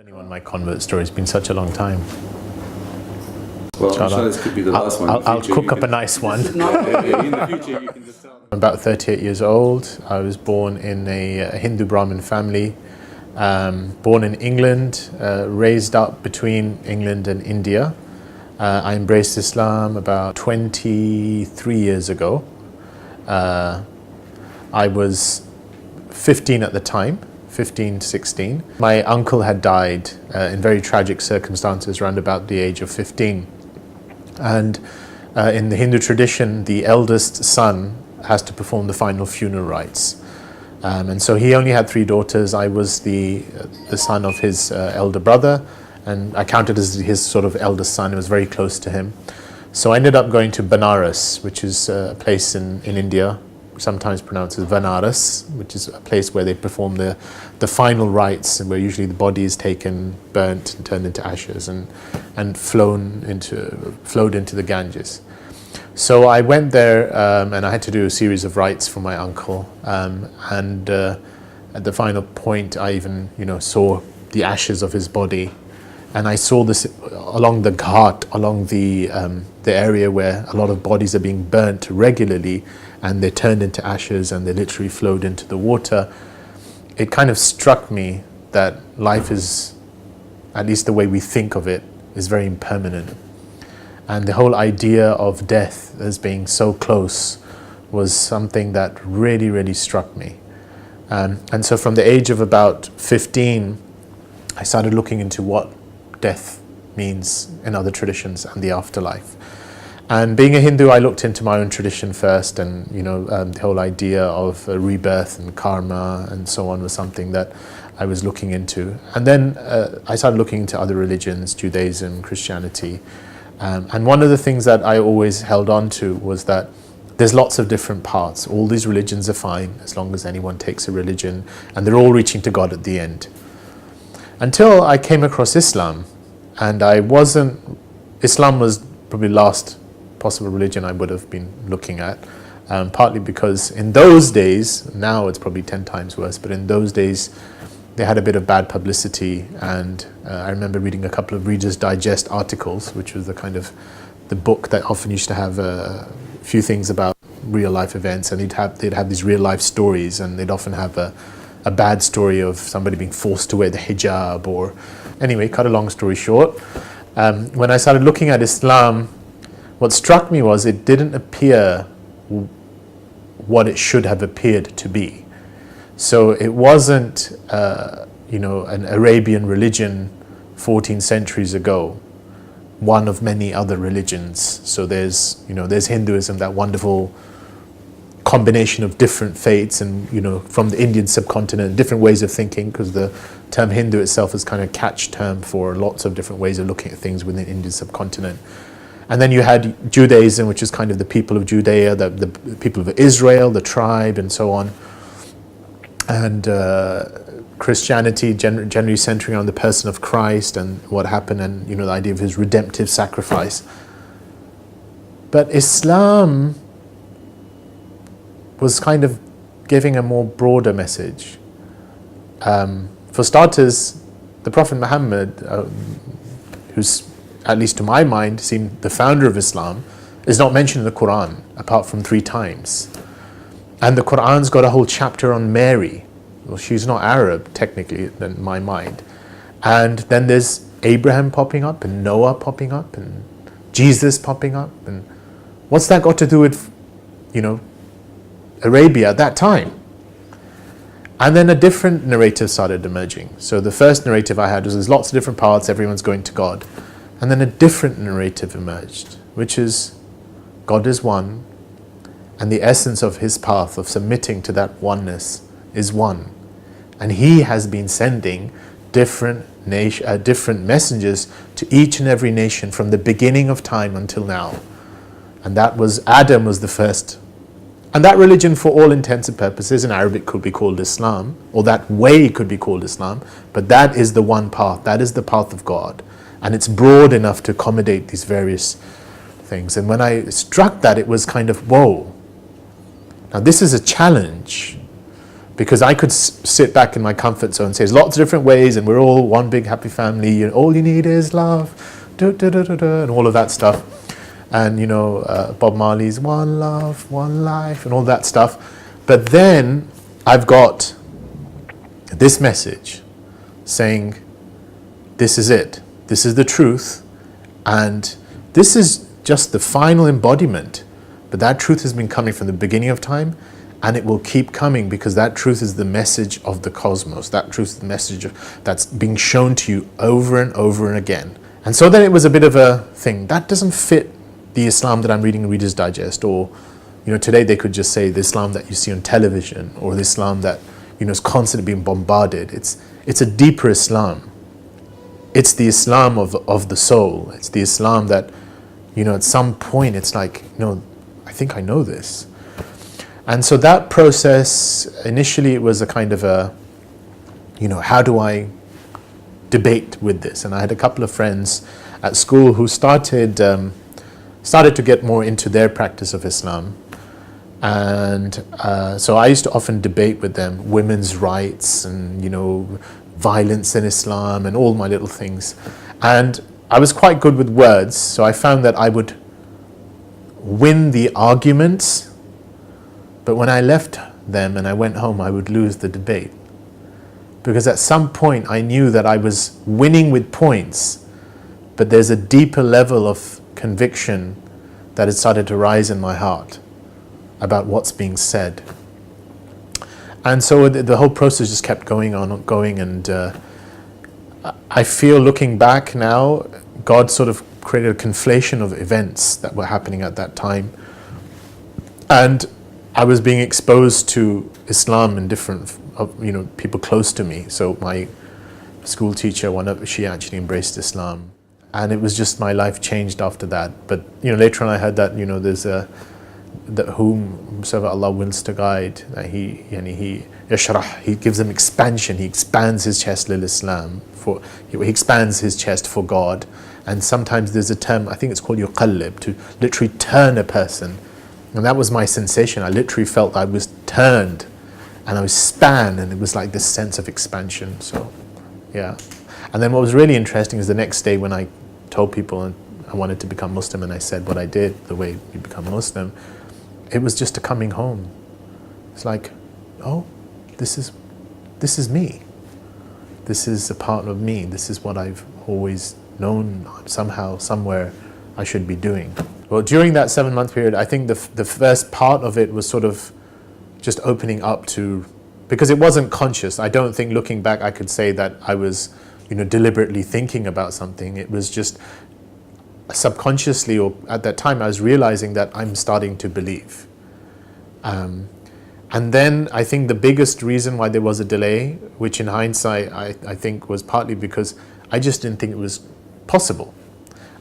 Anyone, my convert story, it's been such a long time. Well, inshallah, this could be the last one. I'll cook up a nice one. In the future, you can just tell. I'm about 38 years old. I was born in a Hindu Brahmin family, born in England, raised up between England and India. I embraced Islam about 23 years ago. I was 15 at the time. 15, 16. My uncle had died in very tragic circumstances around about the age of 15. And in the Hindu tradition, the eldest son has to perform the final funeral rites. And so he only had 3 daughters. I was the son of his elder brother, and I counted as his sort of eldest son. It was very close to him. So I ended up going to Banaras, which is a place in India, sometimes pronounced as Vanaras, which is a place where they perform the final rites, and where usually the body is taken, burnt, and turned into ashes, and flowed into the Ganges. So I went there, and I had to do a series of rites for my uncle. And at the final point, I even saw the ashes of his body, and I saw this along the ghat, along the area where a lot of bodies are being burnt regularly, and they're turned into ashes and they literally flowed into the water. It kind of struck me that life is, at least the way we think of it, is very impermanent. And the whole idea of death as being so close was something that really, really struck me. And so from the age of about 15, I started looking into what death means in other traditions and the afterlife. And being a Hindu, I looked into my own tradition first, and the whole idea of rebirth and karma and so on was something that I was looking into. And then I started looking into other religions, Judaism, Christianity. And one of the things that I always held on to was that there's lots of different paths. All these religions are fine as long as anyone takes a religion, and they're all reaching to God at the end. Until I came across Islam, and Islam was probably the last possible religion I would have been looking at, partly because in those days, now it's probably 10 times worse, but in those days they had a bit of bad publicity, and I remember reading a couple of Reader's Digest articles, which was the book that often used to have a few things about real life events, and they'd have these real life stories, and they'd often have a bad story of somebody being forced to wear the hijab, or anyway, cut a long story short. When I started looking at Islam, what struck me was it didn't appear what it should have appeared to be. So it wasn't, an Arabian religion 14 centuries ago, one of many other religions. So there's Hinduism, that wonderful combination of different faiths, and from the Indian subcontinent, different ways of thinking, because the term Hindu itself is kind of a catch term for lots of different ways of looking at things within the Indian subcontinent. And then you had Judaism, which is kind of the people of Judea, the people of Israel, the tribe, and so on. And Christianity generally centering on the person of Christ and what happened, and the idea of his redemptive sacrifice. But Islam was kind of giving a more broader message. For starters, the Prophet Muhammad, who's, at least to my mind, seemed the founder of Islam, is not mentioned in the Quran apart from 3 times. And the Quran's got a whole chapter on Mary. Well, she's not Arab, technically, in my mind. And then there's Abraham popping up, and Noah popping up, and Jesus popping up. And what's that got to do with, Arabia at that time? And then a different narrative started emerging. So the first narrative I had was there's lots of different paths, everyone's going to God. And then a different narrative emerged, which is God is one, and the essence of his path of submitting to that oneness is one. And he has been sending different messengers to each and every nation from the beginning of time until now. And that was, Adam was the first. And that religion, for all intents and purposes, in Arabic could be called Islam, or that way could be called Islam, but that is the one path, that is the path of God. And it's broad enough to accommodate these various things. And when I struck that, it was kind of, whoa. Now this is a challenge, Because I could sit back in my comfort zone and say, there's lots of different ways and we're all one big happy family and all you need is love, and all of that stuff. And, Bob Marley's one love, one life, and all that stuff. But then I've got this message saying, this is it. This is the truth. And this is just the final embodiment. But that truth has been coming from the beginning of time, and it will keep coming because that truth is the message of the cosmos. That truth is the message that's being shown to you over and over and again. And so then it was a bit of a thing. That doesn't fit the Islam that I'm reading in Reader's Digest, or today they could just say the Islam that you see on television, or the Islam that is constantly being bombarded. It's a deeper Islam. It's the Islam of the soul. It's the Islam that at some point it's like, I think I know this. And so that process, initially it was a kind of a, how do I debate with this? And I had a couple of friends at school who started to get more into their practice of Islam. And so I used to often debate with them women's rights and, violence in Islam and all my little things. And I was quite good with words, so I found that I would win the arguments, but when I left them and I went home, I would lose the debate. Because at some point I knew that I was winning with points, but there's a deeper level of conviction that had started to rise in my heart about what's being said. And so the whole process just kept going, and I feel looking back now, God sort of created a conflation of events that were happening at that time. And I was being exposed to Islam in different, people close to me. So my school teacher, she actually embraced Islam. And it was just, my life changed after that. But, later on I heard that, there's that whomsoever Allah wills to guide, He gives them expansion. He expands his chest lil Islam, he expands his chest for God. And sometimes there's a term, I think it's called yuqallib, to literally turn a person. And that was my sensation. I literally felt I was turned and I was span, and it was like this sense of expansion. So, yeah. And then what was really interesting is the next day when I told people I wanted to become Muslim, and I said what I did, the way you become Muslim, it was just a coming home. It's like, oh, this is me. This is a part of me. This is what I've always known somehow, somewhere I should be doing. Well, during that 7-month period, I think the first part of it was sort of just opening up to, because it wasn't conscious. I don't think looking back I could say that I was, deliberately thinking about something. It was just subconsciously, or at that time I was realizing that I'm starting to believe. And then I think the biggest reason why there was a delay, which in hindsight I think was partly because I just didn't think it was possible.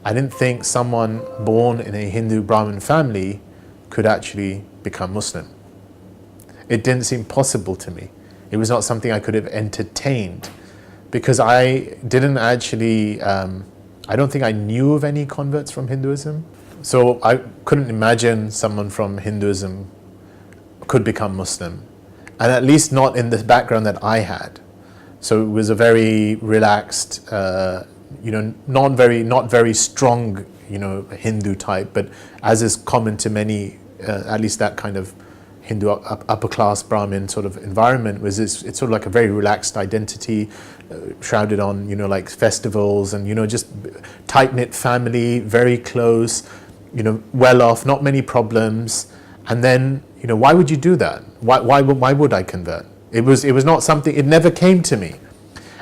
I didn't think someone born in a Hindu Brahmin family could actually become Muslim. It didn't seem possible to me. It was not something I could have entertained, because I didn't actually, I don't think I knew of any converts from Hinduism. So I couldn't imagine someone from Hinduism could become Muslim, and at least not in the background that I had. So it was a very relaxed, not very strong, Hindu type, but as is common to many, at least that kind of Hindu upper class Brahmin sort of environment, it's sort of like a very relaxed identity, shrouded on, like festivals and, just tight-knit family, very close, well off, not many problems. And then, why would you do that? Why would I convert? It was not something, it never came to me.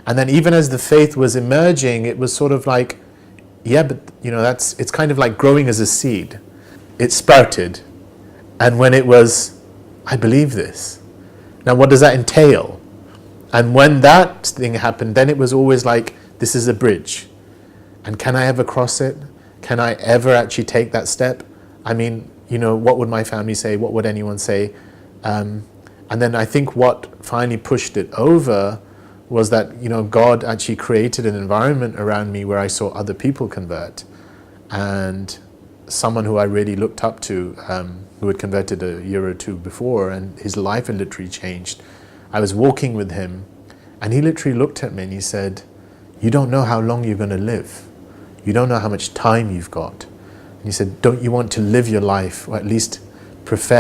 And then even as the faith was emerging, it was sort of like, yeah, but it's kind of like growing as a seed. It sprouted. And when it was, I believe this. Now what does that entail? And when that thing happened, then it was always like, this is a bridge. And can I ever cross it? Can I ever actually take that step? I mean, what would my family say? What would anyone say? And then I think what finally pushed it over was that, God actually created an environment around me where I saw other people convert. And someone who I really looked up to, who had converted a year or two before, and his life had literally changed. I was walking with him, and he literally looked at me and he said, "You don't know how long you're going to live. You don't know how much time you've got." And he said, "Don't you want to live your life, or at least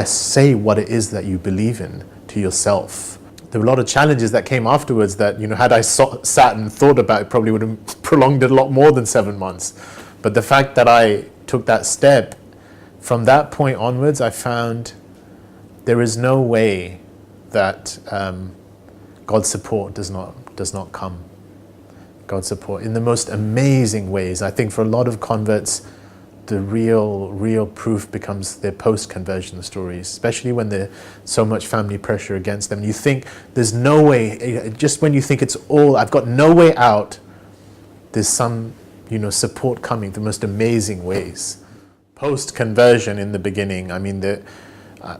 say what it is that you believe in to yourself?" There were a lot of challenges that came afterwards that, had I sat and thought about it, probably would have prolonged it a lot more than 7 months. But the fact that I took that step, from that point onwards, I found there is no way that God's support does not come. God's support in the most amazing ways. I think for a lot of converts, the real proof becomes their post-conversion stories, especially when there's so much family pressure against them. You think there's no way, just when you think it's all, I've got no way out, there's some, support coming, the most amazing ways. Post-conversion in the beginning, I mean,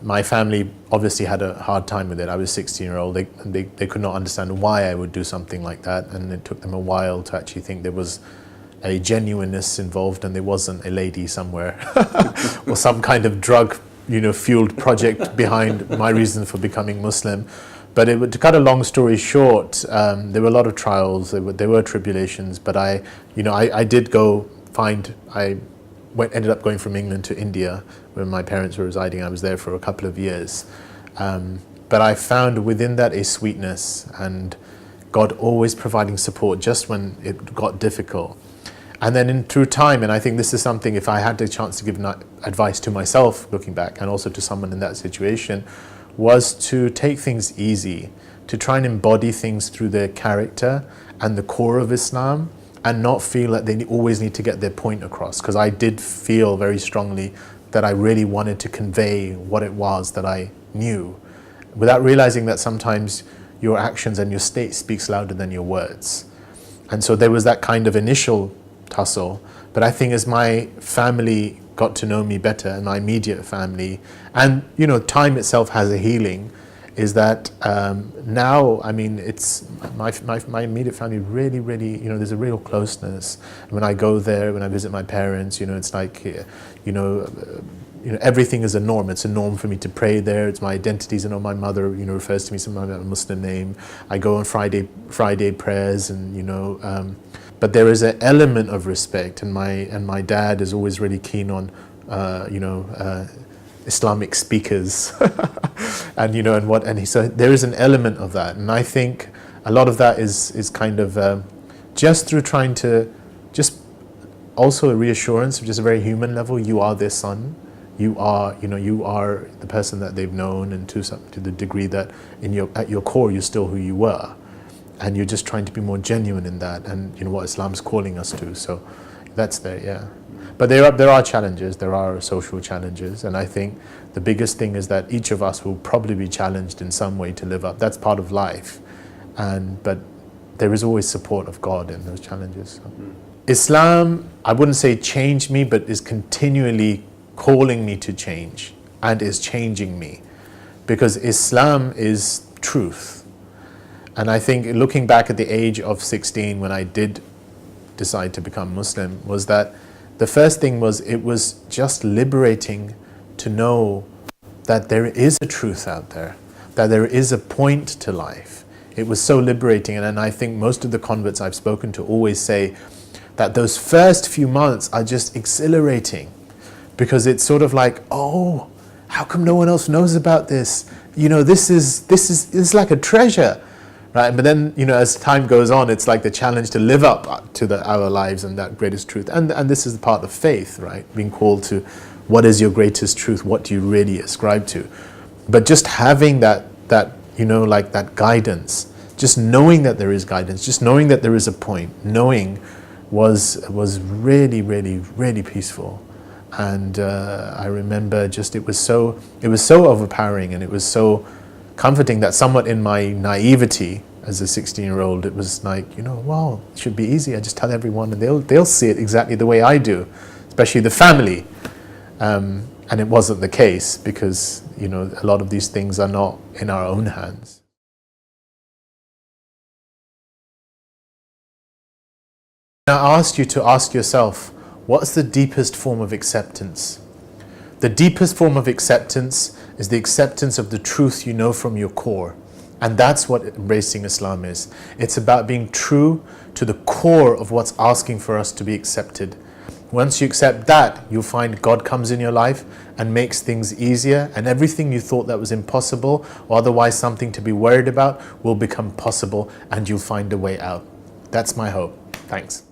my family obviously had a hard time with it. I was 16-year-old. They could not understand why I would do something like that, and it took them a while to actually think there was a genuineness involved and there wasn't a lady somewhere or some kind of drug, fueled project behind my reason for becoming Muslim. But to cut a long story short, there were a lot of trials, there were tribulations, but I ended up going from England to India where my parents were residing. I was there for a couple of years. But I found within that a sweetness, and God always providing support just when it got difficult. And then through time, and I think this is something, if I had the chance to give advice to myself looking back, and also to someone in that situation, was to take things easy, to try and embody things through their character and the core of Islam, and not feel that they always need to get their point across. Because I did feel very strongly that I really wanted to convey what it was that I knew, without realizing that sometimes your actions and your state speaks louder than your words. And so there was that kind of initial tussle. But I think as my family got to know me better, and my immediate family, and time itself has a healing, is that now, I mean, it's my immediate family really, there's a real closeness. When I go there, when I visit my parents, it's like, everything is a norm. It's a norm for me to pray there. It's my identities. My mother, refers to me sometimes by a Muslim name. I go on Friday prayers, and but there is an element of respect, and my dad is always really keen on, Islamic speakers, and so there is an element of that, and I think a lot of that is kind of just through trying to just also a reassurance of just a very human level. You are their son. You are the person that they've known, and to the degree that at your core you're still who you were, and you're just trying to be more genuine in that, and what Islam's calling us to. So that's there, yeah. But there are challenges. There are social challenges, and I think the biggest thing is that each of us will probably be challenged in some way to live up. That's part of life, but there is always support of God in those challenges. So. Islam, I wouldn't say changed me, but is continually calling me to change, and is changing me, because Islam is truth. And I think looking back at the age of 16 when I did decide to become Muslim, was that the first thing was, it was just liberating to know that there is a truth out there, that there is a point to life. It was so liberating, and I think most of the converts I've spoken to always say that those first few months are just exhilarating, because it's sort of like, oh, how come no one else knows about this? This is like a treasure. Right, but then, as time goes on, it's like the challenge to live up to our lives and that greatest truth. And this is the part of faith, right? Being called to, what is your greatest truth? What do you really ascribe to? But just having that guidance, just knowing that there is guidance, just knowing that there is a point, knowing was really, really, really peaceful. And I remember it was so overpowering, and it was so comforting that somewhat in my naivety as a 16-year-old, it was like, wow, it should be easy. I just tell everyone and they'll see it exactly the way I do, especially the family. And it wasn't the case, because, a lot of these things are not in our own hands. I asked you to ask yourself, what's the deepest form of acceptance? The deepest form of acceptance is the acceptance of the truth you know from your core. And that's what embracing Islam is. It's about being true to the core of what's asking for us to be accepted. Once you accept that, you'll find God comes in your life and makes things easier, and everything you thought that was impossible or otherwise something to be worried about will become possible, and you'll find a way out. That's my hope. Thanks.